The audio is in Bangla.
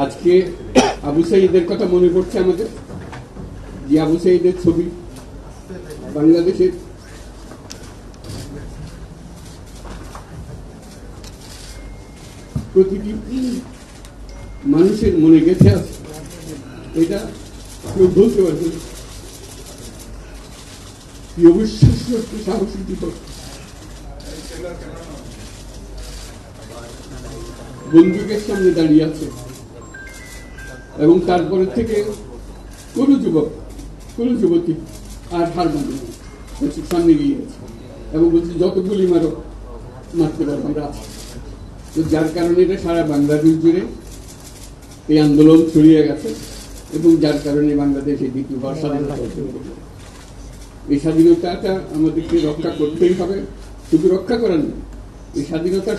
আজকে আবু সাঈদের কথা মনে পড়ছে আমাদের, যে আবু সাঈদের ছবি বাংলাদেশের প্রতিটি মানুষের মনে গেছে আছে, এটা কেউ বলতে পারবে না। কি অবিশ্বাস্য একটি সাহসী দিবস। বন্দুকের সামনে দাঁড়িয়ে আছে এবং তারপরে থেকে কোন যুবক কোন যুবতী আর হার মানে সামনে গিয়ে গেছে এবং বলছে যত গুলি মারো মারতে পারবো আমরা আছি। তো যার কারণে এটা সারা বাংলাদেশ জুড়ে এই আন্দোলন ছড়িয়ে গেছে এবং যার কারণে বাংলাদেশ এই দ্বিতীয়বার স্বাধীনতা অর্জন করল। এই স্বাধীনতাটা আমাদেরকে রক্ষা করতেই হবে, শুধু রক্ষা করার নয়, এই স্বাধীনতার